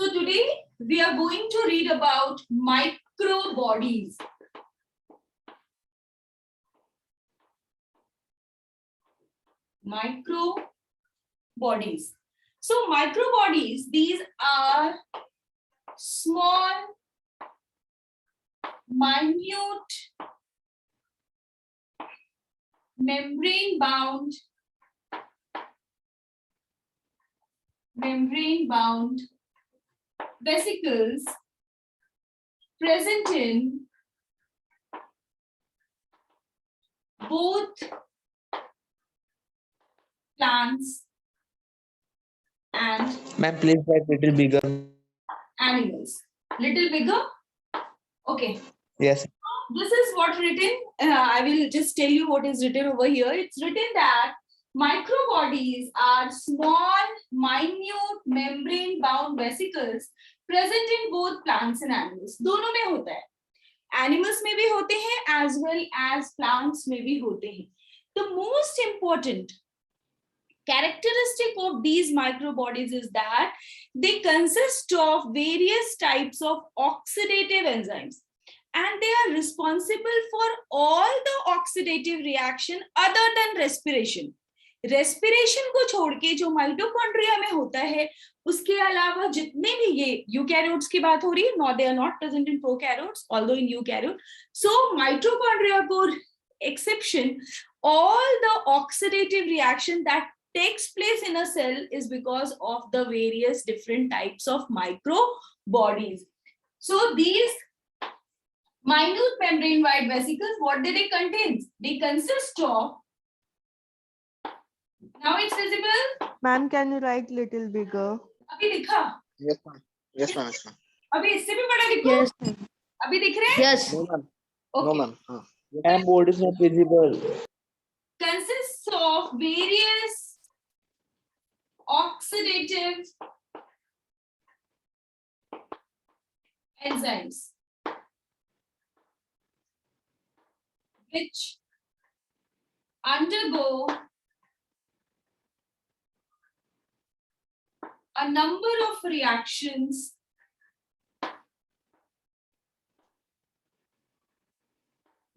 So today we are going to read about micro bodies. Micro bodies. So micro bodies, these are small, minute, membrane bound vesicles present in both plants and Ma'am, please write little bigger. animals. Little bigger? Okay. Yes. This is what written. I will just tell you what is written over here. It's written that microbodies are small, minute, membrane-bound vesicles present in both plants and animals. दोनों में होता है. Animals में भी होते हैं as well as plants में भी होते हैं. The most important characteristic of these microbodies is that they consist of various types of oxidative enzymes and they are responsible for all the oxidative reaction other than respiration. Respiration को छोड़ के जो mitochondria में होता है उसके अलावा जितने भी ये यूकैरियोट्स की बात हो रही है, no, they are not present in prokaryotes, although in eukaryote. So mitochondria को exception, all the oxidative reaction that takes place in a cell is because of the various different types of microbodies. So these minute membrane wide vesicles, what do they contain? They consist of, now it's visible? Ma'am, can you write little bigger? अभी दिखा? Yes, ma'am. Yes, ma'am. Yes, ma'am. अभी इससे भी बड़ा दिखो? Yes. अभी दिख रहे हैं? Yes. No, ma'am. Okay. No, ma'am. Ma'am, board is not visible. Consists of various oxidative enzymes which undergo a number of reactions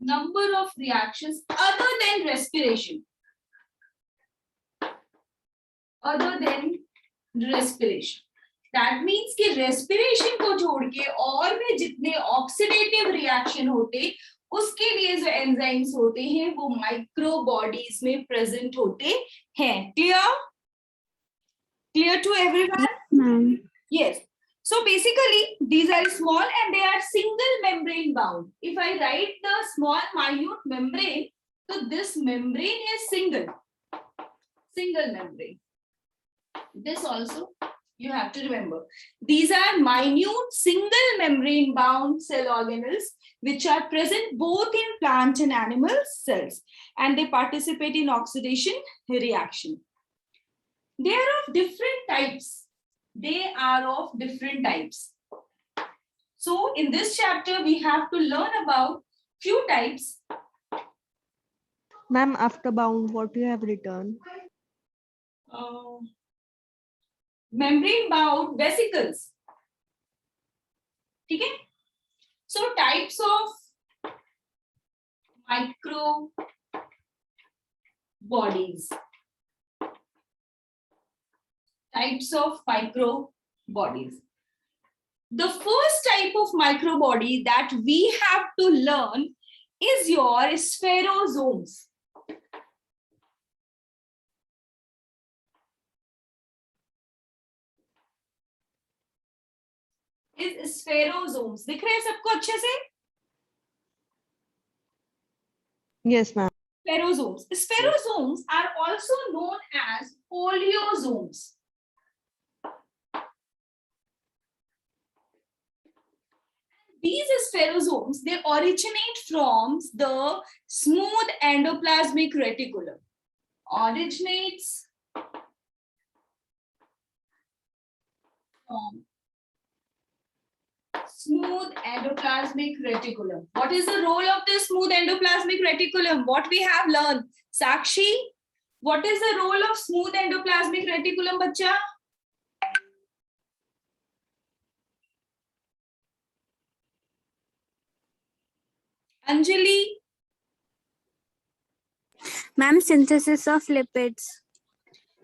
other than respiration. That means कि respiration को छोड़ के और भी जितने oxidative reaction होते उसके लिए जो enzymes होते हैं वो micro bodies में present होते हैं. Clear to everyone? Yes. So basically these are small and they are single membrane bound. If I write the small minute membrane, so this membrane is single membrane. This also you have to remember. These are minute single membrane bound cell organelles which are present both in plant and animal cells and they participate in oxidation reaction. They are of different types. So in this chapter we have to learn about few types. Ma'am, after bound, what you have written? Membrane bound vesicles. Okay? So types of micro bodies. The first type of microbody that we have to learn is your spherosomes. Is spherosomes. दिख रहे हैं सबको अच्छे से? Yes, ma'am. Spherosomes. Spherosomes are also known as oleosomes. These spherosomes, they originate from the smooth endoplasmic reticulum. Originates from smooth endoplasmic reticulum. What is the role of this smooth endoplasmic reticulum? What we have learned? Sakshi, what is the role of smooth endoplasmic reticulum, bacha? Anjali? Ma'am, synthesis of lipids.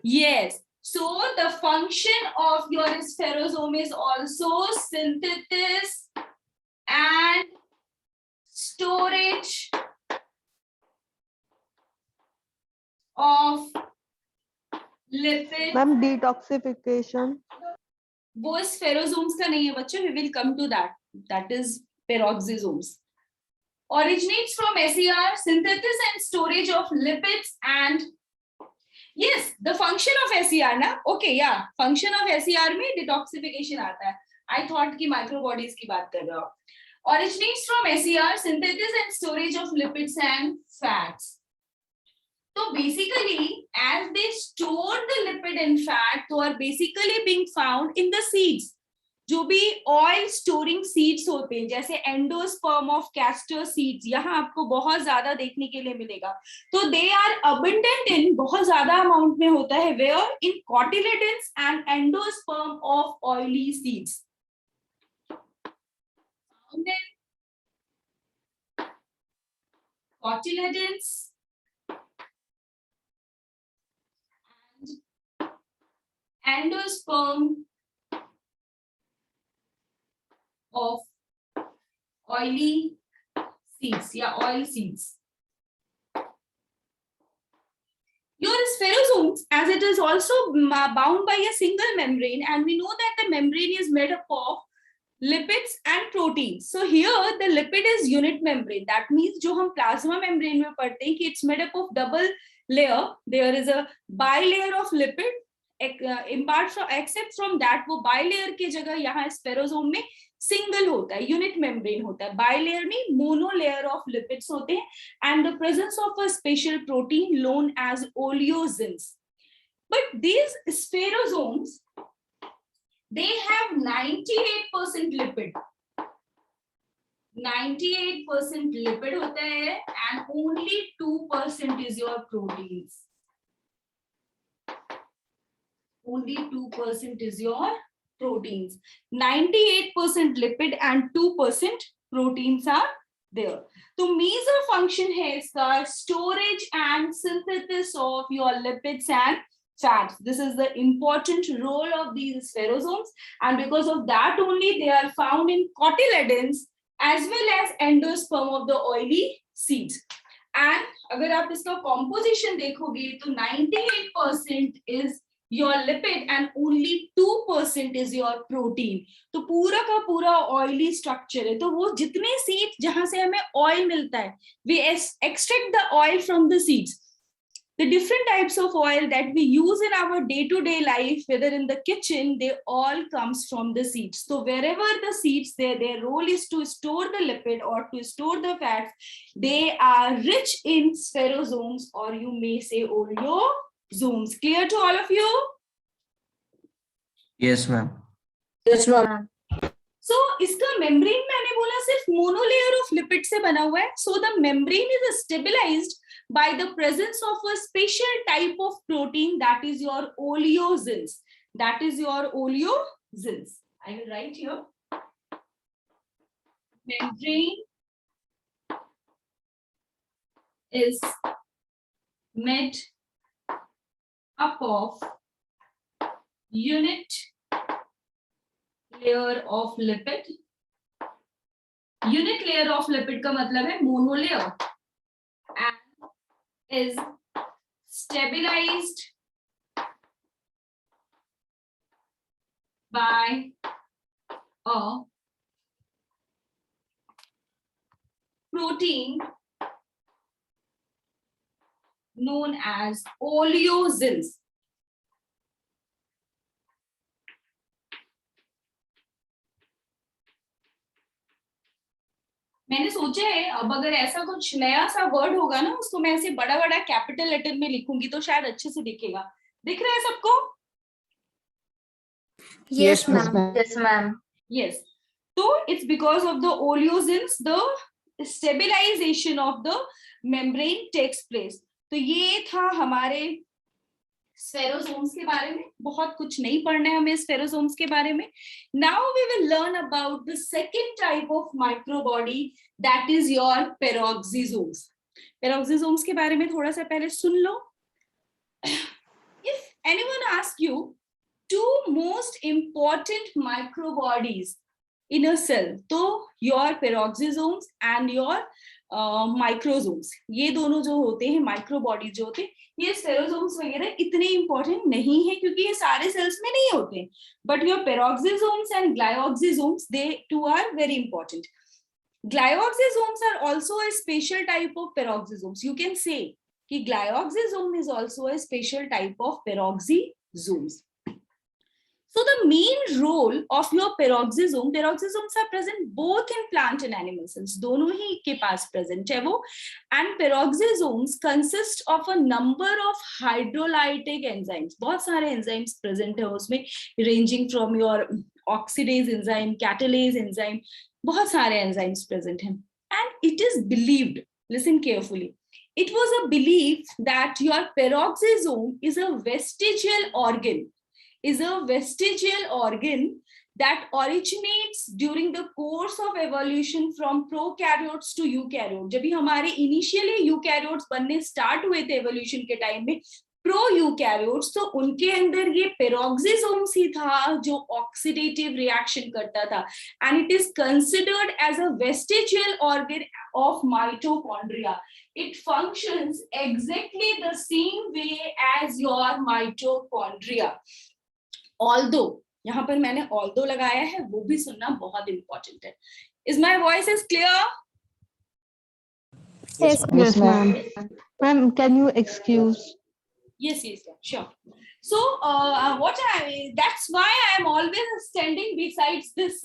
Yes. So the function of your spherosome is also synthesis and storage of lipid. Ma'am, detoxification. वो spherosomes का नहीं है बच्चों. We will come to that. That is peroxisomes. Originates from SER, synthesis and storage of lipids and yes, the function of SER ना. Okay, yeah, function of SER में detoxification आता है. I thought कि microbodies की बात कर रहा हूँ. Originates from SER, synthesis and storage of lipids and fats. So basically, as they store the lipid and fat, they are basically being found in the seeds. जो भी ऑयल स्टोरिंग सीड्स होते हैं जैसे एंडोस्पर्म ऑफ कैस्टर सीड्स यहाँ आपको बहुत ज्यादा देखने के लिए मिलेगा. तो दे आर अबंडेंट इन बहुत ज्यादा अमाउंट में होता है where in cotyledons and endosperm of oily seeds. Cotyledons and endosperm of oily seeds, yeah, oil seeds. Your spherosomes, as it is also bound by a single membrane, and we know that the membrane is made up of lipids and proteins. So here the lipid is unit membrane. That means जो हम plasma membrane में पढ़ते हैं कि it's made up of double layer. There is a bilayer of lipid. Except from that, वो bilayer की जगह यहाँ spherosome में single होता है, unit membrane होता है. Bilayer में monolayer of lipids होते हैं, and the presence of a special protein known as oleosins. But these spherosomes, they have 98% lipid. 98% lipid होता है, and only 2% is your proteins. Only 2% is your proteins. 98% lipid and 2% proteins are there. So major function है इसका storage and synthesis of your lipids and fats. This is the important role of these spherosomes, and because of that only they are found in cotyledons as well as endosperm of the oily seeds. And अगर आप इसका composition देखोगे तो 98% is your lipid and only 2% is your protein. तो पूरा का पूरा oily structure है. तो वो जितने seeds जहां से हमें oil मिलता है, we extract the oil from the seeds. The different types of oil that we use in our day-to-day life, whether in the kitchen, they all comes from the seeds. So wherever the seeds, their role is to store the lipid or to store the fats. They are rich in spherosomes, or you may say oleosomes. Clear to all of you? Yes, ma'am. Yes, ma'am. So इसका membrane मैंने बोला सिर्फ monolayer of lipid से बना हुआ है. So the membrane is stabilized by the presence of a special type of protein, that is your oleosins. That is your oleosins. I will write here. Membrane is made up of unit layer of lipid. Unit layer of lipid का मतलब है monolayer, and is stabilized by a protein known as oleosins. मैंने सोचा है अब अगर ऐसा कुछ नया सा वर्ड होगा ना, उसको मैं ऐसे बड़ा बड़ा कैपिटल लेटर में लिखूंगी तो शायद अच्छे से दिखेगा. दिख रहा है सबको? Yes, ma'am. Yes, ma'am. Yes. So it's because of the oleosins the stabilization of the membrane takes place. तो ये था हमारे स्फेरोसोम्स के बारे में, बहुत कुछ नहीं पढ़ना है हमें स्फेरोसोम्स के बारे में. Now we will learn about the second type of microbody, that is your peroxisomes. Peroxisomes के बारे में थोड़ा सा पहले सुन लो. If anyone asks you two most important microbodies in a cell, तो your peroxisomes and your microsomes, ये दोनों जो होते हैं माइक्रोबॉडीज जो होते हैं, ये स्फेरोसोम्स वगैरह इतने इंपॉर्टेंट नहीं है क्योंकि ये सारे सेल्स में नहीं होते. But your peroxisomes and glyoxysomes, they too are very important. Glioxysomes are also a special type of peroxisomes. You can say कि glioxysome is also a special type of peroxisomes. So the main role of your peroxisome, peroxisomes are present both in plant and animal cells. दोनों ही के पास present है वो. And peroxisomes consist of a number of hydrolytic enzymes. बहुत सारे enzymes present है उसमें, ranging from your oxidase enzyme, catalase enzyme, बहुत सारे enzymes present हैं. And it is believed, listen carefully, it was a belief that your peroxisome is a vestigial organ that originates during the course of evolution from prokaryotes to eukaryotes. जब भी हमारे initially eukaryotes बनने start हुए थे evolution के time में, pro eukaryotes, तो उनके अंदर ये पेरोक्सिसोम्स ही था जो ऑक्सीडेटिव रिएक्शन करता था. And it is considered as a vestigial organ of mitochondria. It functions exactly the same way as your mitochondria. Although, यहाँ पर मैंने although लगाया है, वो भी सुनना बहुत important है. Is my voice is clear? Yes, ma'am. Ma'am, can you excuse? Yes, sure. So, that's why I'm always standing besides this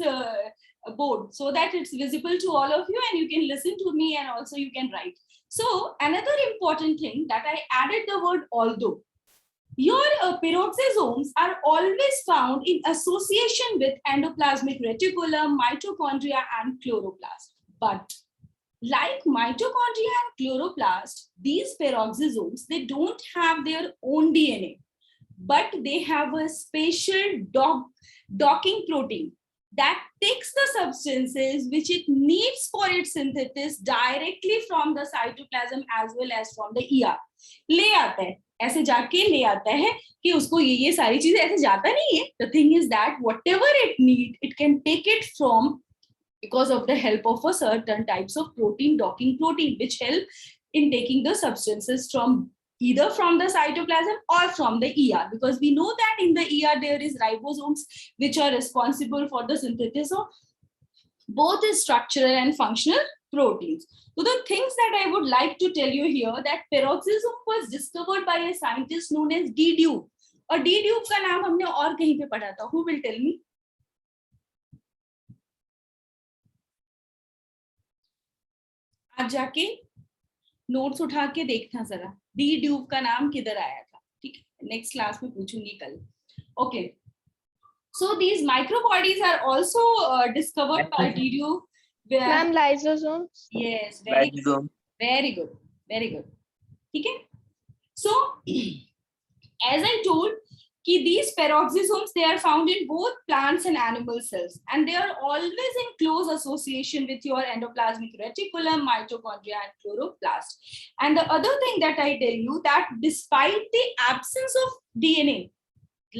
board, so that it's visible to all of you and you can listen to me and also you can write. So, another important thing that I added the word although. Your peroxisomes are always found in association with endoplasmic reticulum, mitochondria, and chloroplast. But like mitochondria and chloroplast, these peroxisomes, they don't have their own DNA, but they have a special docking protein that takes the substances which it needs for its synthesis directly from the cytoplasm as well as from the ER. ले आता है, ऐसे जाके ले आता है कि उसको ये सारी चीजें ऐसे जाता नहीं है. The thing is that whatever it need, it can take it from, because of the help of a certain types of protein, docking protein, which help in taking the substances from either from the cytoplasm or from the ER, because we know that in the ER there is ribosomes which are responsible for the synthesis of both the structural and functional proteins. So the things that I would like to tell you here, that peroxisome was discovered by a scientist known as D. Duke. और D. Duke का नाम हमने और कहीं पे पढ़ा था. Who will tell me? आप जाके नोट्स उठा के देखना जरा, डी ड्यूक का नाम किधर आया था. ठीक है, नेक्स्ट क्लास में पूछूंगी कल. Okay, so these microbodies are also discovered by de Duve. Ma'am, lysosomes. Yes, very good. ठीक है. सो एज आई टोल्ड कि these peroxisomes, they are found in both plants and animal cells, and they are always in close association with your endoplasmic reticulum, mitochondria, and chloroplast. And the other thing that I tell you, that despite the absence of DNA,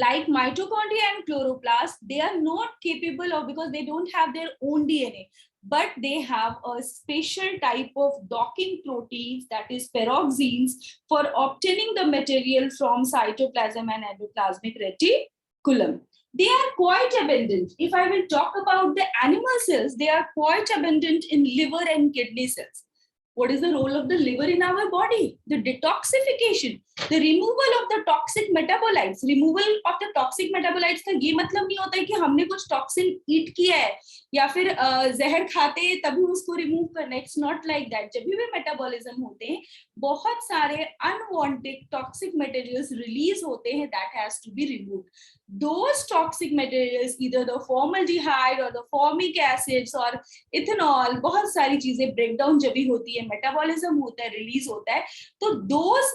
like mitochondria and chloroplast, they are not capable of, because they don't have their own DNA, but they have a special type of docking proteins, that is peroxines, for obtaining the material from cytoplasm and endoplasmic reticulum. They are quite abundant. If I will talk about the animal cells, they are quite abundant in liver and kidney cells. What is the role of the liver in our body? The detoxification, the removal of the toxic metabolites. Removal of the toxic metabolites का ये मतलब नहीं होता है कि हमने कुछ toxin ईट किया है या फिर जहर खाते हैं तभी उसको रिमूव करना. It's not like that. जब भी मेटाबॉलिज्म होते हैं, बहुत सारे अनवांटेड टॉक्सिक मटेरियल्स रिलीज होते हैं, that has to be removed. Those toxic materials, either the formaldehyde or the formic acids or ethanol, बहुत सारी चीजें ब्रेकडाउन जब भी होती है, मेटाबॉलिज्म होता है, रिलीज होता है, तो those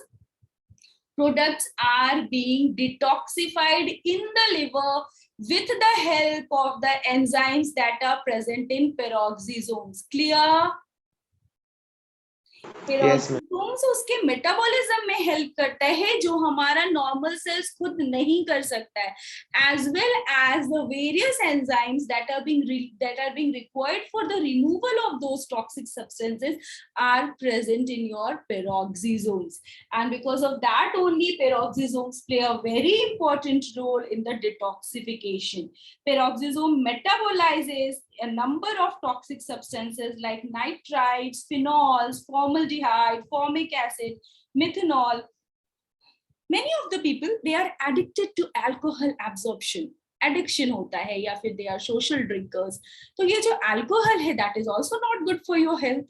products are being detoxified in the liver with the help of the enzymes that are present in peroxisomes. Clear? Yes, ma'am. Peroxisomes उसके मेटाबॉलिज्म में हेल्प करता है जो हमारा नॉर्मल सेल्स खुद नहीं कर सकता है, as well as the various enzymes that are being required for the removal of those toxic substances are present in your peroxisomes, and because of that only peroxisomes play a very important role in the detoxification. Peroxisome metabolizes a number of toxic substances like nitrites, phenols, formaldehyde, formic acid, methanol. Many of the people, they are addicted to alcohol absorption. Addiction होता है या फिर they are social drinkers. तो ये जो alcohol है, that is also not good for your health.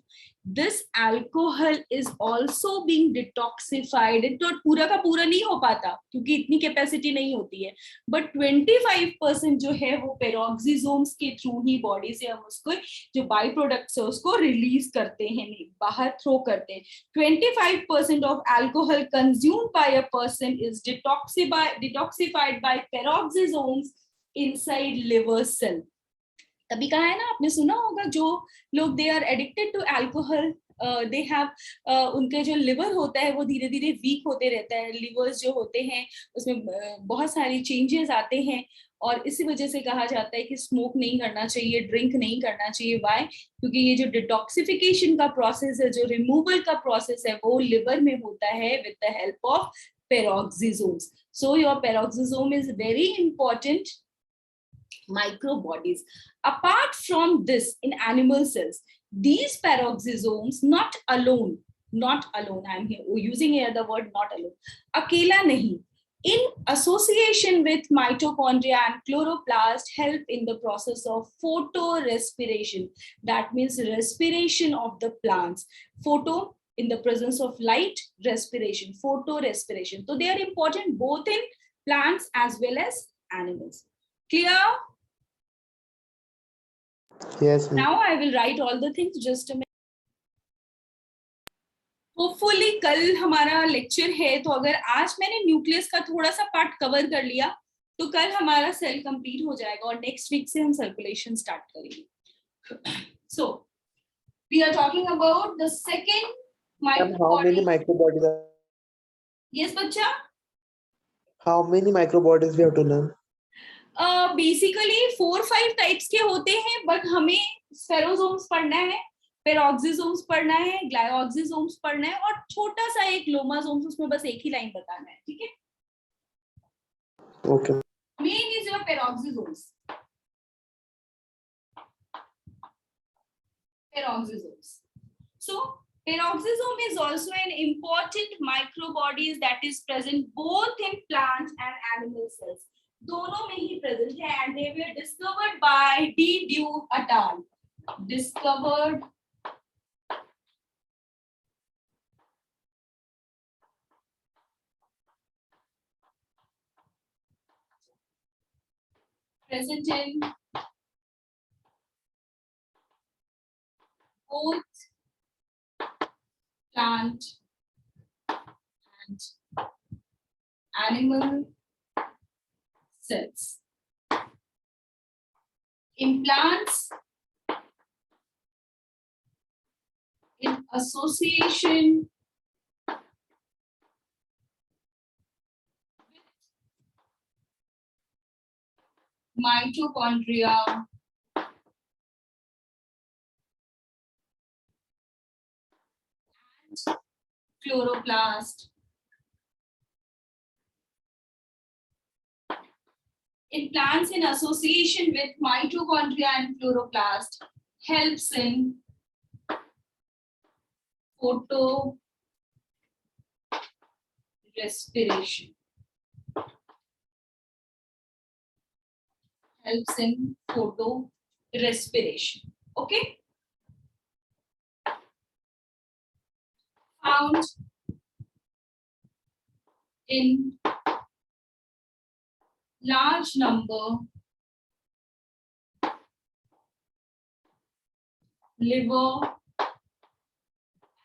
This alcohol is also being detoxified. तो पूरा का पूरा नहीं हो पाता क्योंकि इतनी कैपेसिटी नहीं होती है, but 25% जो है वो पेरोक्सिसोम्स के थ्रू ही बॉडी से हम उसको जो बाई प्रोडक्ट्स है उसको रिलीज करते हैं, बाहर थ्रो करते हैं. 25% of alcohol consumed by a person is detoxified by peroxisomes inside liver cell. तभी कहा है ना, आपने सुना होगा जो लोग they are addicted to alcohol, they have उनके जो लिवर होता है वो धीरे धीरे वीक होते रहता है. लिवर्स जो होते हैं उसमें बहुत सारी चेंजेस आते हैं और इसी वजह से कहा जाता है कि स्मोक नहीं करना चाहिए, ड्रिंक नहीं करना चाहिए. व्हाई? क्योंकि ये जो डिटॉक्सिफिकेशन का प्रोसेस है, जो रिमूवल का प्रोसेस है, वो लिवर में होता है with the help of peroxisomes. So your peroxisome is very important microbodies. Apart from this, in animal cells, these peroxisomes not alone, I'm here using here the word not alone, akela nahi, in association with mitochondria and chloroplast help in the process of photorespiration. That means respiration of the plants. Photo, in the presence of light, respiration, photorespiration. So they are important both in plants as well as animals. Clear? Yes, ma'am. Now I will write all the things, just a minute. Hopefully कल हमारा lecture है, तो अगर आज मैंने nucleus का थोड़ा सा पार्ट कवर कर लिया तो कल हमारा सेल कंप्लीट हो जाएगा और नेक्स्ट वीक से हम सर्कुलेशन स्टार्ट करेंगे. So we are talking about the second Ma'am, how many microbody. microbodies are, yes बच्चा. how many microbodies we have to learn? Basically 4-5 types के होते हैं, बट हमें स्फेरोसोम्स पढ़ना है, पेरोक्सिसोम्स पढ़ना है, ग्लाइओक्सिसोम्स पढ़ना है और छोटा सा एक लोमासोम्स, उसमें बस एक ही लाइन बताना है. ठीक है. Okay. Main is your peroxisomes. So peroxisome is also an important microbodies that is present both in plants and animal cells. दोनों में ही प्रेजेंट है and they were discovered by D. Dewey et al. Discovered present in both plant and animal cells. In plants, in association with mitochondria and chloroplast. In plants, in association with mitochondria and chloroplast, helps in photorespiration. Helps in photorespiration. Okay. Found in large number liver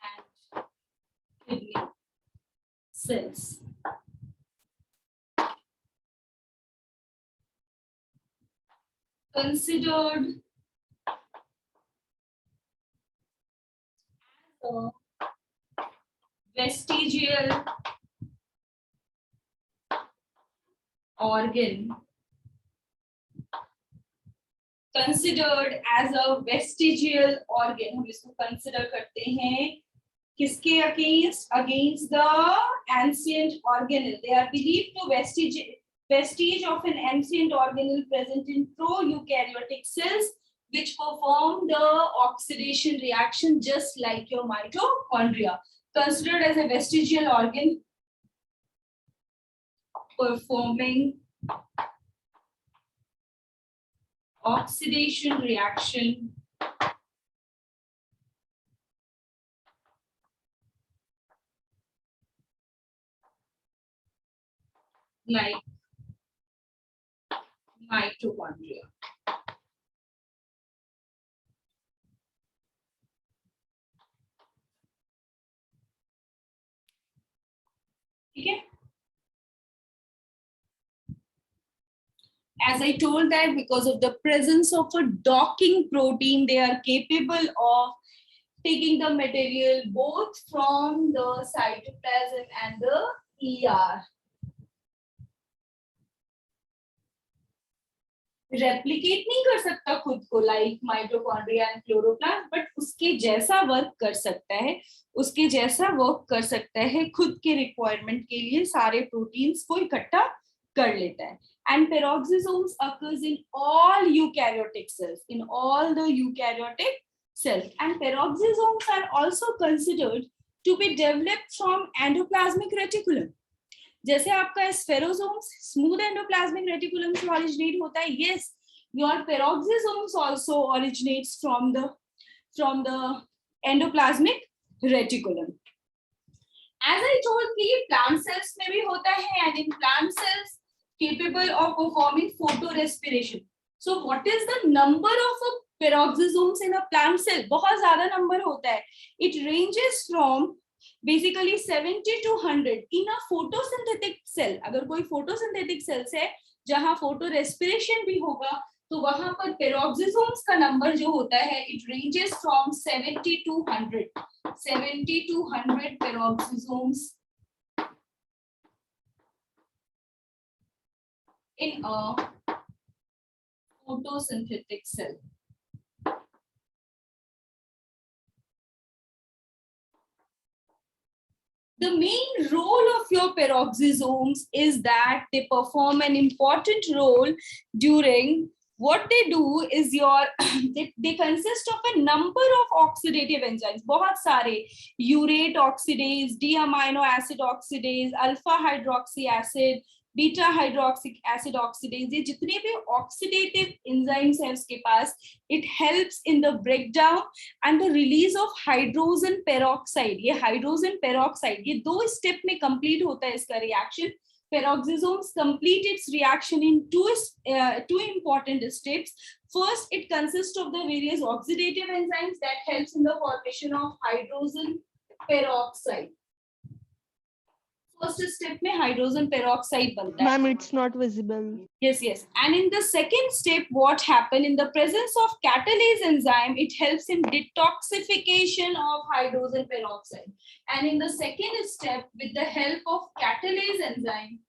and kidney cells. considered a vestigial organ, considered as a vestigial organ. हम इसको consider करते हैं किसके against the ancient organelle. They are believed to vestige of an ancient organelle present in proeukaryotic cells which perform the oxidation reaction just like your mitochondria. Considered as a vestigial organ performing oxidation reaction like mitochondria. Okay. As I told that because of the presence of a docking protein, they are capable of taking the material both from the cytoplasm and the ER. Replicate नहीं कर सकता खुद को like mitochondria and chloroplast, but उसके जैसा work कर सकता है, उसके जैसा वर्क कर सकता है, खुद के रिक्वायरमेंट के लिए सारे प्रोटीन्स को इकट्ठा कर लेता है. And peroxisomes occurs in all eukaryotic cells, in all the eukaryotic cells. And peroxisomes are also considered to be developed from endoplasmic reticulum. जैसे आपका spherosomes smooth endoplasmic reticulum से originate होता है, yes, your peroxisomes also originates from the endoplasmic reticulum. As I told you, plant cells में भी होता है, and in plant cells capable of performing photorespiration. So what is the number of peroxisomes in a plant cell? बहुत ज़्यादा number होता है. It ranges from basically 70 to 100 in a photosynthetic cell. अगर कोई photosynthetic cells है जहाँ photorespiration भी होगा तो वहाँ पर peroxisomes का number जो होता है it ranges from 70 to 100. 70 to 100 peroxisomes in a photosynthetic cell. The main role of your peroxisomes is that they perform an important role during what they do is they consist of a number of oxidative enzymes, बहुत सारे urate oxidase, D-amino acid oxidase, alpha hydroxy acid, beta hydroxic acid oxidase, ये जितने भी oxidative enzymes हैं उसके पास, it helps in the breakdown and the release of hydrogen peroxide. ये hydrogen peroxide ये दो स्टेप में कंप्लीट होता है इसका reaction. Peroxisomes complete its reaction in two important steps. First, it consists of the various oxidative enzymes that helps in the formation of hydrogen peroxide. First step में hydrogen peroxide बनता है. Ma'am, it's not visible. Yes. And in the second step, what happened in the presence of catalase enzyme, it helps in detoxification of hydrogen peroxide. And in the second step, with the help of catalase enzyme,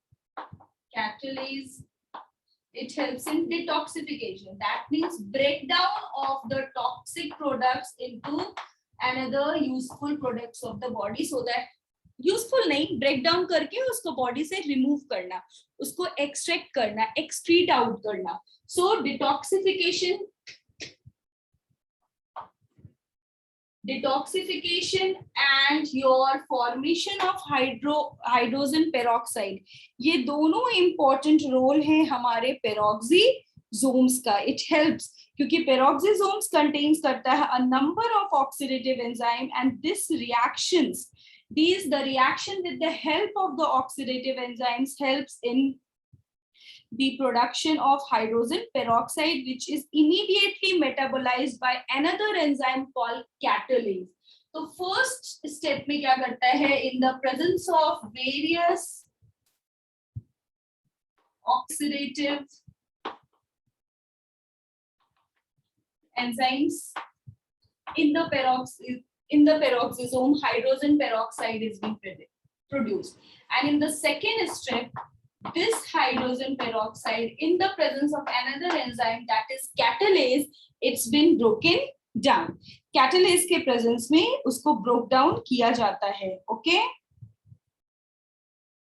it helps in detoxification. That means breakdown of the toxic products into another useful products of the body, so that useful नहीं, break down करके उसको body से remove करना, उसको extract करना, excrete out करना. सो detoxification and your formation of hydrogen peroxide, ये दोनों important role है हमारे peroxisomes का. It helps क्योंकि peroxisomes contains करता है a number of oxidative enzyme, and the reaction with the help of the oxidative enzymes helps in the production of hydrogen peroxide, which is immediately metabolized by another enzyme called catalase. So first step में क्या करता है, in the presence of various oxidative enzymes in the peroxisome, hydrogen peroxide is being produced. And in the second step, this hydrogen peroxide in the presence of another enzyme, that is catalase, it's been broken down. Catalase के presence में उसको broke down किया जाता है. Okay?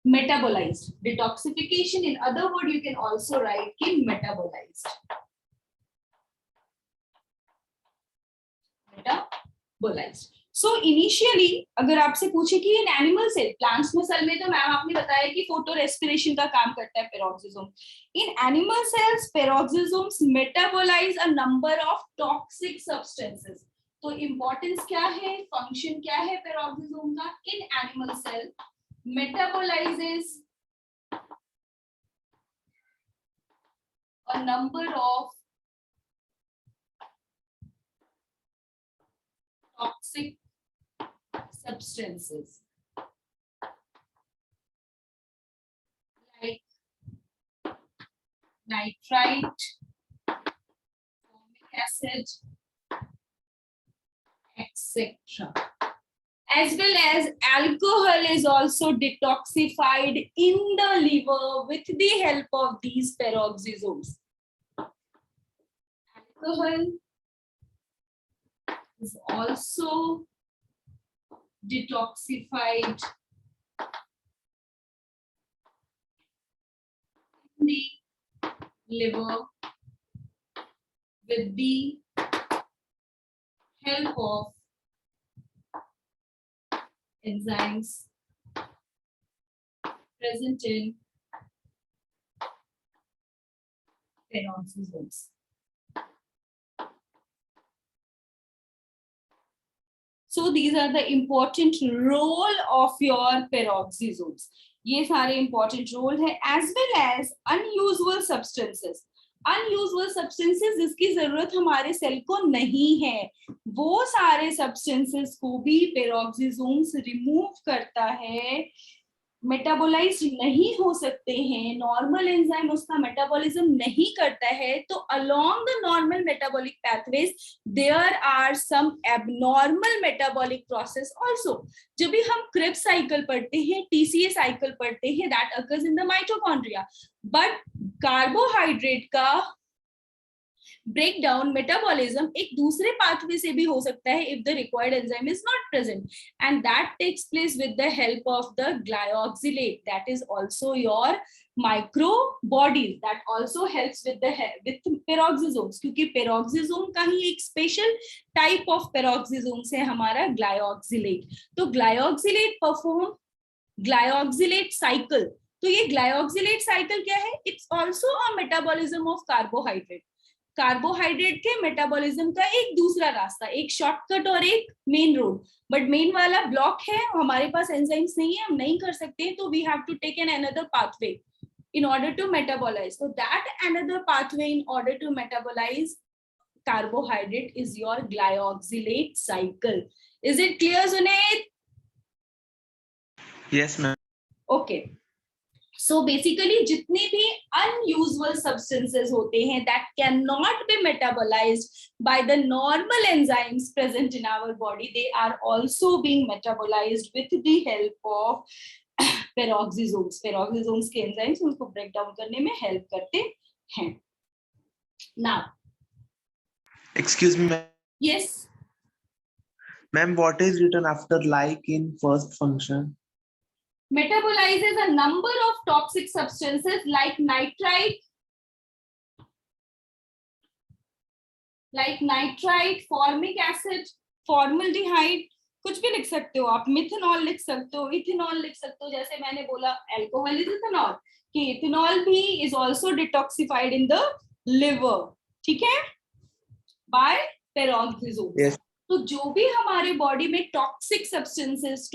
Metabolized. Detoxification, in other word, you can also write कि metabolized. Metabolized. So initially, अगर आपसे पूछे कि in animal cell, plants में cell में तो मैम आपने बताया कि photo respiration का काम करता है peroxisome. In animal cells, peroxisomes metabolize a number of toxic substances. तो importance क्या है, function क्या है peroxisome का? In animal cell, metabolizes a number of toxic substances like nitrite, formic acid, etc. As well as alcohol is also detoxified in the liver with the help of these peroxisomes. Alcohol is also detoxified in the liver with the help of enzymes present in peroxisomes. So these are the important role of your peroxisomes. ये सारे important role है, as well as unusual substances. Unusual substances जिसकी जरूरत हमारे cell को नहीं है, वो सारे substances को भी peroxisomes remove करता है. मेटाबोलाइज नहीं हो सकते हैं, नॉर्मल एंजाइम उसका मेटाबॉलिज्म नहीं करता है, तो along the normal metabolic pathways there are some abnormal metabolic process also. जब भी हम क्रिब्स साइकिल पढ़ते हैं, टीसीए साइकिल पढ़ते हैं, that occurs in the mitochondria, but carbohydrate का breakdown metabolism एक दूसरे pathway से भी हो सकता है if the required enzyme is not present, and that takes place with the help of the glyoxylate. That is also your micro bodies that also helps with peroxisomes, क्योंकि peroxisome का ही एक special type of peroxisomes है हमारा glyoxylate. तो glyoxylate perform glyoxylate cycle. तो ये glyoxylate cycle क्या है? It's also a metabolism of carbohydrate. Carbohydrate के मेटाबॉलिज्म का एक दूसरा रास्ता, एक शॉर्टकट और एक मेन रोड, बट मेन वाला ब्लॉक है, हमारे पास एंजाइम्स नहीं है, हम नहीं कर सकते, तो we have to take an another pathway in order to metabolize. So that another pathway in order to metabolize carbohydrate is your glyoxylate cycle. Is it clear, Zunaid? Yes, ma'am. Okay. So basically जितने भी unusual substances होते हैं that cannot be metabolized by the normal enzymes present in our body, they are also being metabolized with the help of peroxisomes. Peroxisomes के enzymes उनको break down करने में help करते हैं. Now, Excuse me, ma'am. yes. Ma'am, what is written after like in first function? Metabolizes a number of toxic substances like nitrite, formic acid, formaldehyde, कुछ भी लिख सकते हो आप, मिथेनॉल लिख सकते हो, इथेनॉल लिख सकते हो, जैसे मैंने बोला अल्कोहल इज इथेनॉल, कि इथेनॉल भी is also detoxified in the liver, ठीक है, बाय पेरोक्सिसोम. Yes. तो जो भी हमारे बॉडी में toxic substances,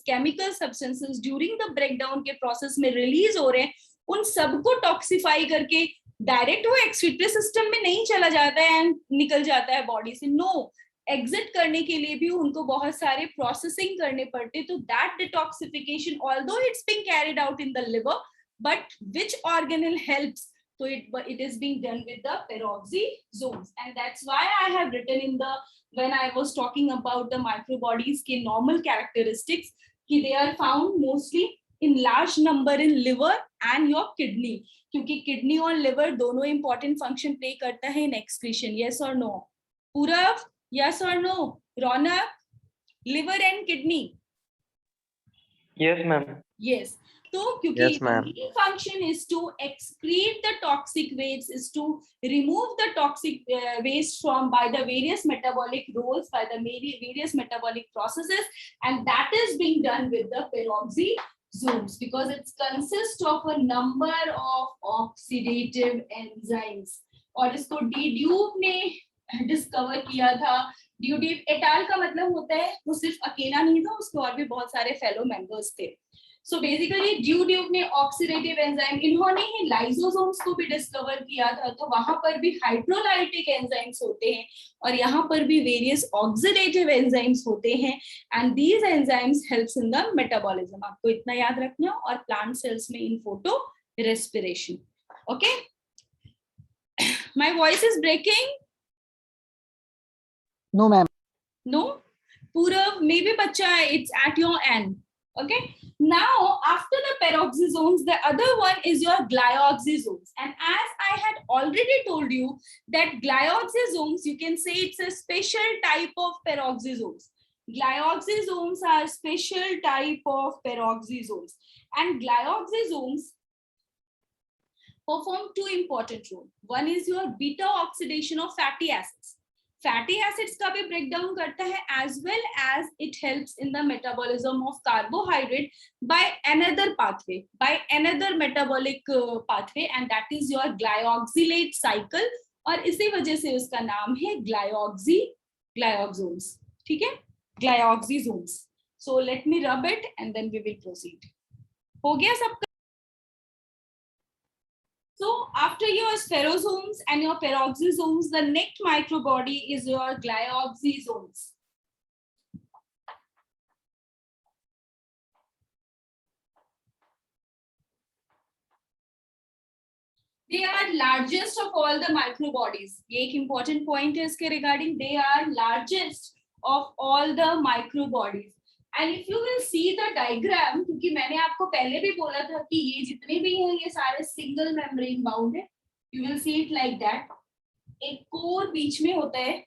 chemical substances during the breakdown के प्रोसेस में रिलीज हो रहे हैं, उन सबको टॉक्सिफाई करके डायरेक्ट वो एक्सक्रीटरी सिस्टम में नहीं चला जाता है एंड निकल जाता है बॉडी से. नो, एग्जिट करने के लिए भी उनको बहुत सारे प्रोसेसिंग करने पड़ते. तो that detoxification although it's being carried out in the liver, but which organelle helps So it is being done with the peroxisomes, and that's why I have written in the, when I was talking about the microbodies के normal characteristics, कि they are found mostly in large number in liver and your kidney, क्योंकि kidney और liver दोनों important function play करता है in excretion. Yes or no? Purav, yes or no? Ronak, liver and kidney. Yes, ma'am. Yes. So, क्योंकि Yes, ma'am. the main function is to excrete the toxic waste, is to remove the toxic waste from by the various metabolic roles, by the various metabolic processes, and that is being done with the peroxisomes because it consists of a number of oxidative enzymes. और इसको D Duke ने discover किया था. Duke एटाल का मतलब होता है वो सिर्फ अकेला नहीं था, उसके और भी बहुत सारे फेलो मेंबर्स थे. सो बेसिकली ड्यूक ने ऑक्सीडेटिव एंजाइम, इन्होंने ही लाइसोसोम्स को भी डिस्कवर किया था, तो वहां पर भी हाइड्रोलाइटिक एंजाइम्स होते हैं और यहाँ पर भी वेरियस ऑक्सीडेटिव एंजाइम्स होते हैं, and these enzymes helps in the metabolism. आपको इतना याद रखना. और प्लांट सेल्स में in photo respiration. Okay, my voice is breaking. No, ma'am. No? Purav, maybe bacha, it's at your end. Okay. Now, after the peroxisomes, the other one is your glyoxysomes. And as I had already told you that glyoxysomes, you can say it's a special type of peroxisomes. Glyoxysomes are special type of peroxisomes. And glyoxysomes perform two important roles. One is your beta oxidation of fatty acids. Fatty acids का भी breakdown करता है, as well as it helps in the metabolism of carbohydrate by another pathway, by another metabolic pathway, and that is your glyoxylate cycle. और इसी वजह से उसका नाम है ग्लायोक्सोम्स. ठीक है, ग्लायोक्सिसोम्स. सो let me rub it and then we will proceed. हो गया सबका? So after your spherosomes and your peroxisomes, the next microbody is your glyoxysomes. They are largest of all the microbodies. ये एक important point है इसके regarding. They are largest of all the microbodies. And if you will see the diagram, क्योंकि मैंने आपको पहले भी बोला था कि ये जितने भी हैं ये सारे सिंगल मेम्ब्रेन बाउंड है. You will see it like that. एक कोर बीच में होता है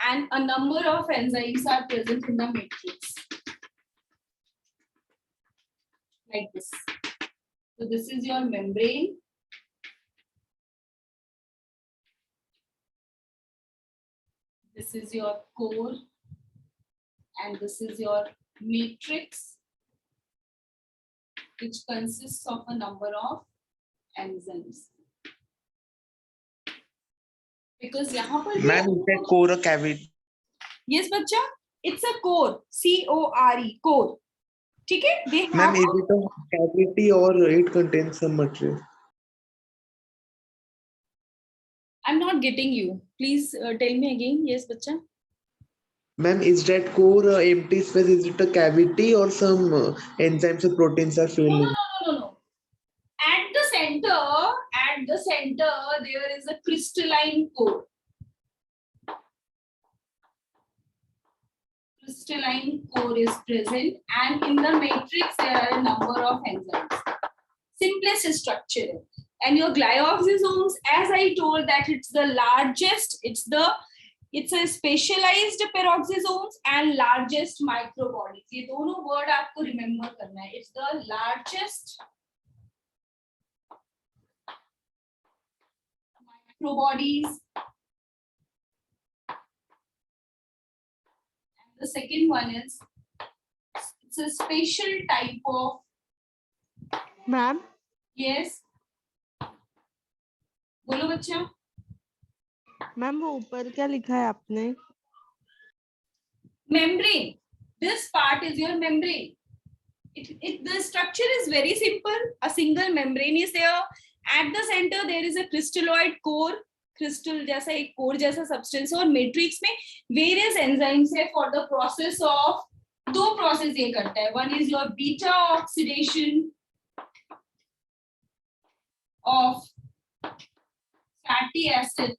and a number of enzymes are present in the matrix. Like this. So this is your membrane. This is your core. And this is your matrix, which consists of a number of enzymes. Because यहाँ पर Ma'am, is that core a cavity? Yes, बच्चा, it's a core, C-O-R-E, core. ठीक है? They have. Ma'am, is it a cavity or it contains some material? I'm not getting you. Please tell me again. Yes, बच्चा. Ma'am, is that core empty space? Is it a cavity or some enzymes or proteins are filled in? No. At the center, there is a crystalline core. Crystalline core is present, and in the matrix there are a number of enzymes. Simplest structure. And your glyoxysomes, as I told that it's the largest, it's a specialized peroxisomes and largest microbodies. ये दोनों word आपको remember करना है. It's the largest microbodies. And the second one is it's a special type of. Ma'am, Yes. बोलो बच्चा. Ma'am वो ऊपर क्या लिखा है आपने? Membrane. This part is your membrane. The structure is very simple. A single membrane is there. At the center there is a crystalloid core. Crystal जैसा एक core जैसा substance और matrix में various enzymes है for the process of. दो process ये करता है. One is your beta oxidation of fatty acid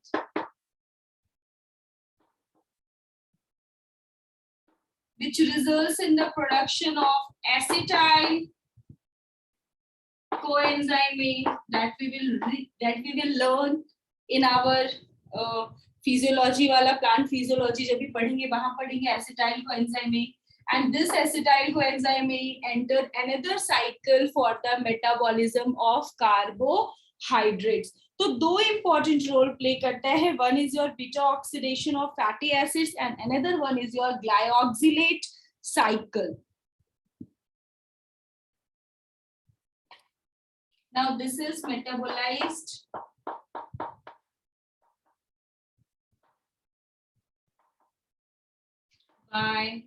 which results in the production of acetyl coenzyme that we will learn in our physiology वाला plant physiology जब भी पढ़ेंगे वहां पढ़ेंगे acetyl coenzyme, and this acetyl coenzyme enter another cycle for the metabolism of carbohydrates. तो दो important role play करता है. One is your beta oxidation of fatty acids and another one is your glyoxylate cycle. Now this is metabolized by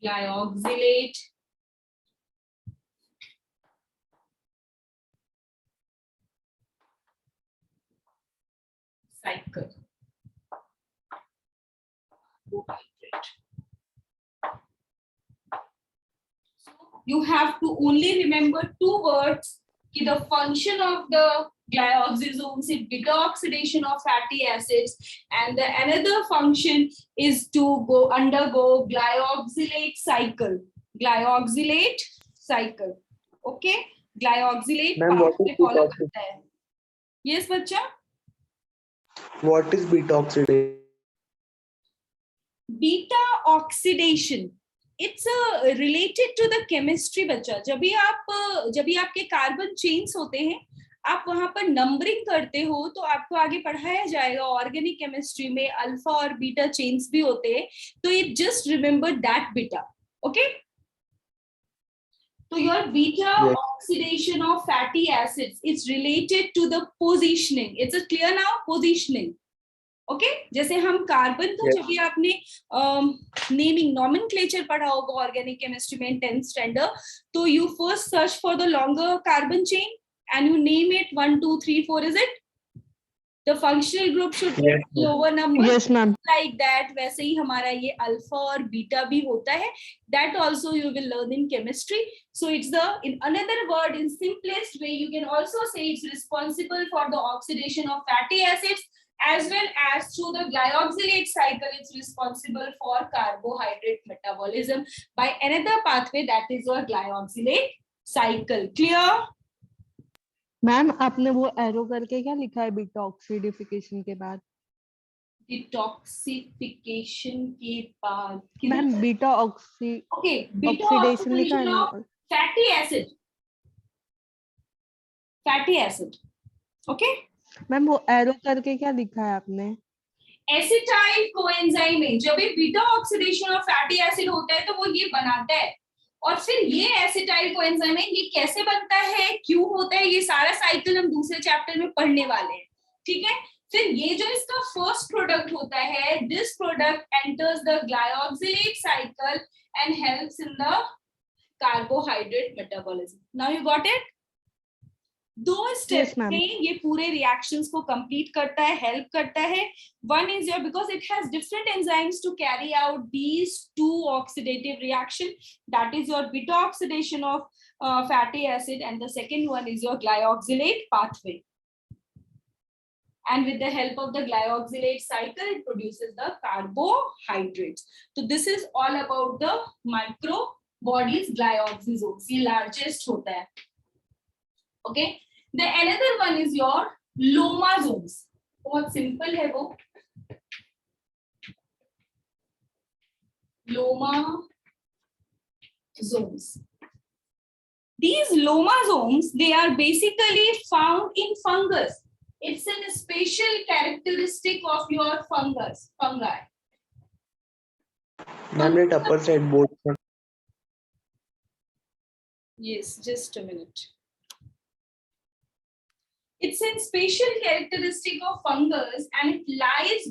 glyoxylate cycle. You have to only remember two words. The function of the glyoxysomes is beta oxidation of fatty acids, and the another function is to undergo glyoxylate cycle. Glyoxylate cycle. Okay? Glyoxylate Ma'am, what pathway is follow beta करता है. Yes, बच्चा? What is beta oxidation? Beta oxidation. It's related to the chemistry बच्चा. जब भी आपके carbon chains होते हैं, आप वहां पर नंबरिंग करते हो तो आपको आगे पढ़ाया जाएगा ऑर्गेनिक केमिस्ट्री में अल्फा और बीटा चेन्स भी होते हैं. तो you just remember that beta. Okay? So your beta Yes. oxidation of fatty acids is related to the positioning. It's a clear now? Positioning. Okay जैसे हम कार्बन तो जब भी आपने नेमिंग नॉमेनक्लेचर पढ़ा होगा ऑर्गेनिक केमिस्ट्री में 10th स्टैंडर्ड, तो you first search for the longer carbon chain and you name it 1 2 3 4. Is it the functional group should lower number? Yes, ma'am. Like that. वैसे ही हमारा ये अल्फा और beta भी होता है. That also you will learn in chemistry. So it's the, in another word, in simplest way, you can also say it's responsible for the oxidation of fatty acids, as well as through the glyoxylate cycle, it's responsible for carbohydrate metabolism by another pathway, that is your glyoxylate cycle. Clear? Ma'am आपने वो arrow करके क्या लिखा है beta ऑक्सीडिफिकेशन के बाद? Detoxification के बाद ma'am beta oxy okay, beta oxidation लिखा है oxidation ना? of fatty acid. Okay? Ma'am वो एरो करके क्या लिखा है आपने? एसिटाइल कोएंजाइम में जब भी beta oxidation of fatty acid होता है तो वो ये बनाता है. और फिर ये एसिटाइल कोएंजाइम है, ये कैसे बनता है, क्यों होता है, ये सारा साइकिल हम दूसरे चैप्टर में पढ़ने वाले हैं. ठीक है? फिर ये जो इसका फर्स्ट प्रोडक्ट होता है, this product enters the glyoxylate cycle and helps in the carbohydrate metabolism. Now you got it? दो स्टेप्स में ये पूरे रिएक्शंस को कंप्लीट करता है, हेल्प करता है. One is your, because it has different enzymes to carry out these two oxidative reaction, that is your beta oxidation of fatty acid and the second one is your glyoxylate pathway. And with the help of the glyoxylate cycle, it produces the carbohydrates. So this is all about the micro bodies glyoxysomes. ये largest होता है. Okay. The another one is your lomasomes. बहुत simple है वो. Lomasomes. These lomasomes, they are basically found in fungus. It's a special characteristic of your fungi. Ma'am, that upper side board. Yes, just a minute. It's a special characteristic of fungus, and it lies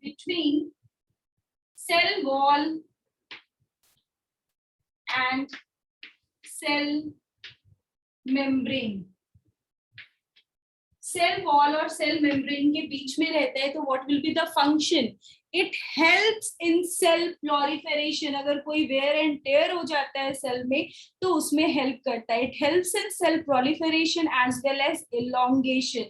between cell wall and cell membrane. Cell wall और cell membrane के बीच में रहता है. तो what will be the function? It helps in cell proliferation. अगर कोई wear and tear हो जाता है cell में तो उसमें help करता है. It helps in cell proliferation as well as elongation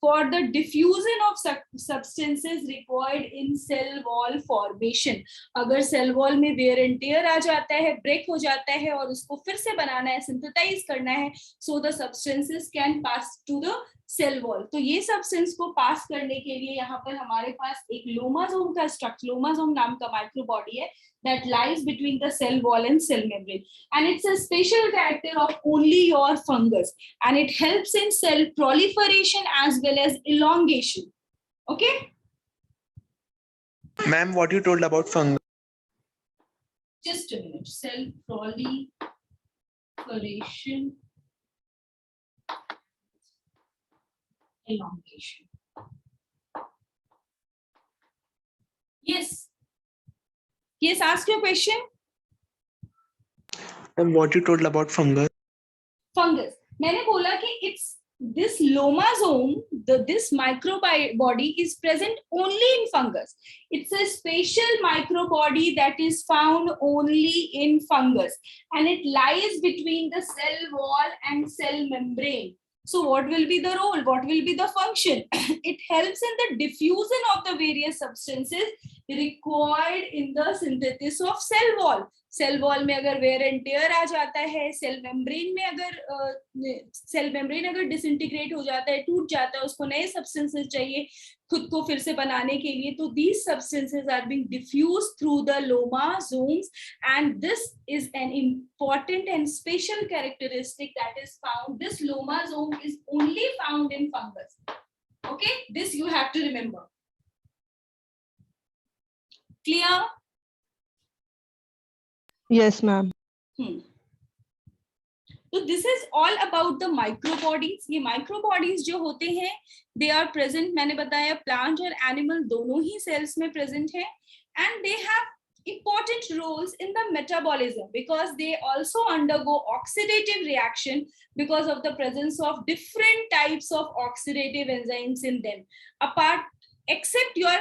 for the diffusion of substances required in cell wall formation. अगर cell wall में wear and tear आ जाता है, break हो जाता है और उसको फिर से बनाना है, synthesize करना है, so the substances can pass to the cell wall. तो ये substance को pass करने के लिए यहाँ पर हमारे पास एक लोमासोम का structure, लोमासोम नाम का microbody है that lies between the cell wall and cell membrane, and it's a special character of only your fungus, and it helps in cell proliferation as well as elongation. Okay, Ma'am, what you told about fungus? just a minute. Cell proliferation, elongation. Yes, ask your question. Ma'am, what you told about fungus? Fungus. मैंने बोला कि it's this lomasome, this microbody is present only in fungus. It's a special microbody that is found only in fungus, and it lies between the cell wall and cell membrane. So what will be the role? What will be the function? It helps in the diffusion of the various substances required in the synthesis of cell wall. Cell wall में अगर wear and tear आ जाता है, cell membrane में अगर cell membrane अगर disintegrate हो जाता है, टूट जाता है, उसको नए substances चाहिए खुद को फिर से बनाने के लिए, तो these substances are being diffused through the lomasomes, and this is an important and special characteristic that is found. This lomasome is only found in fungus. Okay, this you have to remember. Clear? Yes, ma'am. तो this is all about the microbodies. ये microbodies जो होते हैं they are present, मैंने बताया plant और animal दोनों ही sales में प्रेजेंट है, and they have important roles in the metabolism because they also undergo oxidative reaction because of the presence of different types of oxidative enzymes in them, apart except your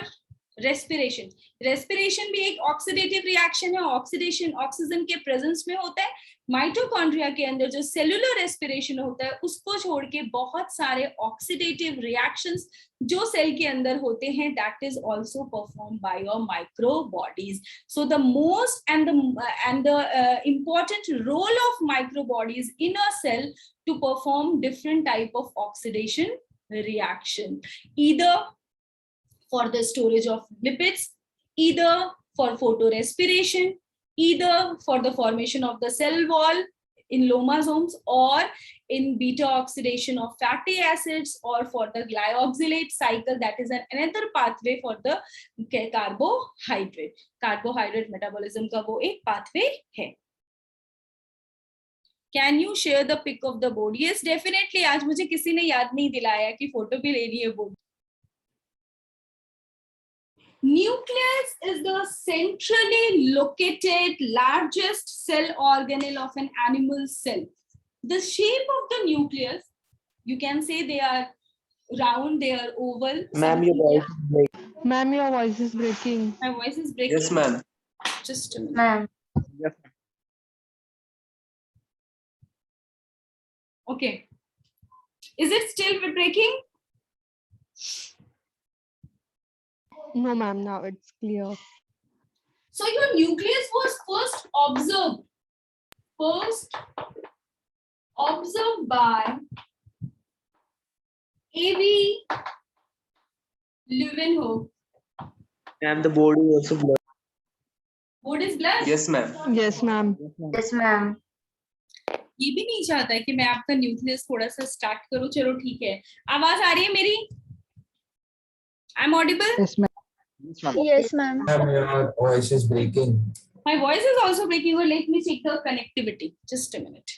respiration. Respiration भी एक oxidative reaction है, oxidation oxygen के presence में होता है. Mitochondria के अंदर जो सेलुलर रेस्पिरेशन होता है उसको छोड़ के बहुत सारे ऑक्सीडेटिव रिएक्शंस जो सेल के अंदर होते हैं, that is also perform by your microbodies. So the most and the important role of microbodies in a cell to perform different type of oxidation reaction, either for the storage of lipids, either for photorespiration, either for the formation of the cell wall in lomasomes, or in beta oxidation of fatty acids, or for the glyoxylate cycle, that is another pathway for the carbohydrate metabolism का वो एक pathway है. Can you share the pic of the board? Yes, definitely. आज मुझे किसी ने याद नहीं दिलाया कि फोटो भी लेनी है board. Nucleus is the centrally located largest cell organelle of an animal cell. The shape of the nucleus, you can say they are round, they are oval. Ma'am, your voice is breaking. Ma'am, your voice is breaking. My voice is breaking. Yes, ma'am. Just a minute. Ma'am. Yes. Okay. Is it still breaking? No, ma'am, now it's clear. So your nucleus was first observed by A.V. Leeuwenhoek. Ma'am, the board is also blurred. Board is blurred? Yes, ma'am. Yes, ma'am. Yes, ma'am. ये भी नहीं चाहता है कि मैं आपका nucleus थोड़ा सा स्टार्ट करूं. चलो ठीक है. आवाज आ रही है मेरी? I'm audible? Yes, ma'am. Yes, ma'am. Ma'am, your voice is breaking. My voice is also breaking. Well, let me check the connectivity. Just a minute.